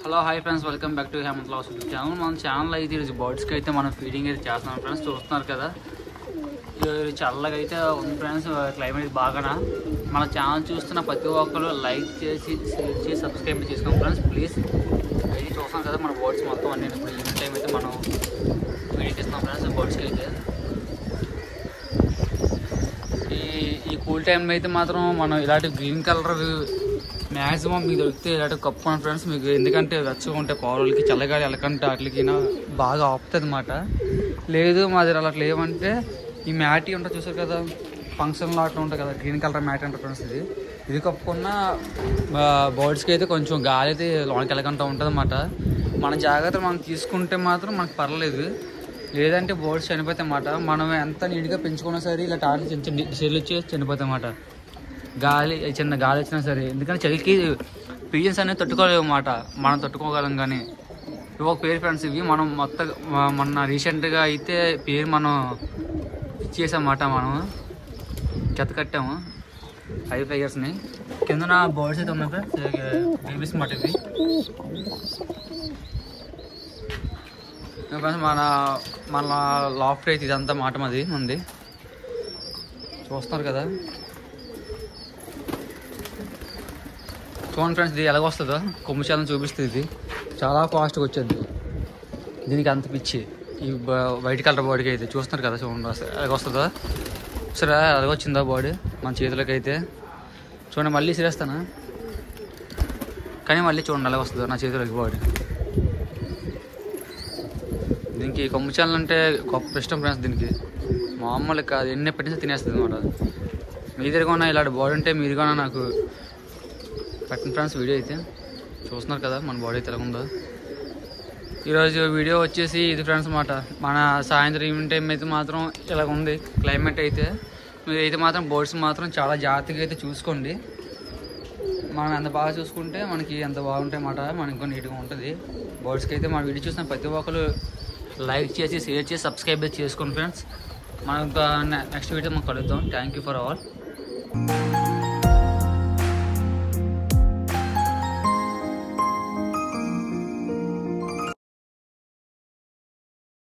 Hello hi friends, welcome back to Hemanth లాస్ YouTube channel. మన channel అయితే ఈరోజు బర్డ్స్కి అయితే మనం ఫీడింగ్ అయితే చేస్తున్నాం ఫ్రెండ్స్. చూస్తున్నారు కదా, చల్లగా అయితే ఉంది ఫ్రెండ్స్. క్లైమేట్ బాగా మన ఛానల్ చూస్తున్న ప్రతి ఒక్కరు లైక్ చేసి షేర్ చేసి సబ్స్క్రైబ్ చేసుకోండి ఫ్రెండ్స్ ప్లీజ్. అయితే చూస్తున్నాం కదా మన బర్డ్స్ మొత్తం అన్ని ఇప్పుడు ఈవినింగ్ టైం అయితే మనం ఫీడింగ్ ఇస్తున్నాం ఫ్రెండ్స్ బర్డ్స్కి అయితే. ఈ కూల్ టైంలో అయితే మాత్రం మనం ఇలాంటి గ్రీన్ కలర్ మ్యాక్సిమం మీకు దొరికితే ఇలాంటి కప్పుకోండి ఫ్రెండ్స్ మీకు. ఎందుకంటే వెచ్చగా ఉంటే పావులకి చల్లగాలి వెళ్ళకంటే వాటికి బాగా ఆపుతుంది అన్నమాట. లేదు మా దగ్గర అలా లేవంటే ఈ మ్యాట్ ఉంటుంది చూసారు కదా, ఫంక్షన్లో అట్లా ఉంటుంది కదా, గ్రీన్ కలర్ మ్యాట్ అంటే ఫ్రెండ్స్. ఇది కప్పుకున్న బర్డ్స్కి అయితే కొంచెం గాలి అయితే లోనికి వెళ్ళకుండా ఉంటుంది అన్నమాట. మన జాగ్రత్తలు మనం తీసుకుంటే మాత్రం మనకు పర్లేదు. లేదంటే బర్డ్స్ చనిపోతాయి అన్నమాట. మనం ఎంత నీట్గా పెంచుకున్నా సరే ఇలా టార్లు చిన్న చిన్న సెల్లు వచ్చి చనిపోతాయి అన్నమాట. గాలి చిన్న గాలి వచ్చినా సరే, ఎందుకంటే చలికి పిజన్స్ అనేది తట్టుకోలేవు అన్నమాట. మనం తట్టుకోగలం. కానీ ఇవి ఒక పేరు ఫ్రెండ్స్. ఇవి మనం మొన్న రీసెంట్గా అయితే పేరు మనం ఇచ్చేసామన్నమాట. మనం చెత్త కట్టాము 5 ఫైగర్స్ని. కింద బర్డ్స్ అయితే ఉన్నాయి ఫ్రెండ్స్, బేబీస్ మాట. ఇది మన లాఫ్ట్ అయితే ఇదంతా మాట మాది ఉంది. చూస్తున్నారు కదా, చూడండి ఫ్రెండ్స్. ఇది ఎలాగొస్తుందో కొమ్ముచాలని చూపిస్తుంది. ఇది చాలా ఫాస్ట్గా వచ్చేది దీనికి, అంత పిచ్చి. ఈ వైట్ కలర్ బాడీకి అయితే చూస్తున్నారు కదా, చూడండి ఎలాగొస్తుందో. సరే ఎలాగొచ్చిందా బాడీ మన చేతులకి అయితే. చూడండి మళ్ళీ సిరేస్తానా, కానీ మళ్ళీ చూడండి ఎలా వస్తుందో నా చేతులకి బాడీ. దీనికి కొమ్ముచాలని అంటే గొప్ప ఇష్టం ఫ్రెండ్స్. దీనికి మామూలు కాదు, ఎన్ని పెట్టినా తినేస్తుంది అన్నమాట. మీ దగ్గర కొన్నా ఇలాంటి బాడీ ఉంటే మీరు కూడా నాకు పెట్టండి ఫ్రెండ్స్. వీడియో అయితే చూస్తున్నారు కదా మన బాడీ అయితే ఎలా ఉందో. ఈరోజు వీడియో వచ్చేసి ఇది ఫ్రెండ్స్ మాట. మన సాయంత్రం ఈవినింగ్ టైం అయితే మాత్రం ఇలాగ ఉంది క్లైమేట్ అయితే. మీరు అయితే మాత్రం బర్డ్స్ మాత్రం చాలా జాగ్రత్తగా అయితే చూసుకోండి. మనం ఎంత బాగా చూసుకుంటే మనకి ఎంత బాగుంటాయి అన్నమాట. మనకి ఇంకో నీట్గా ఉంటుంది. బర్డ్స్కి అయితే మన వీడియో చూసిన ప్రతి ఒక్కరు లైక్ చేసి షేర్ చేసి సబ్స్క్రైబ్ చేసుకోండి ఫ్రెండ్స్. మనం నెక్స్ట్ వీడియో మనం కలుద్దాం. Thank you for all.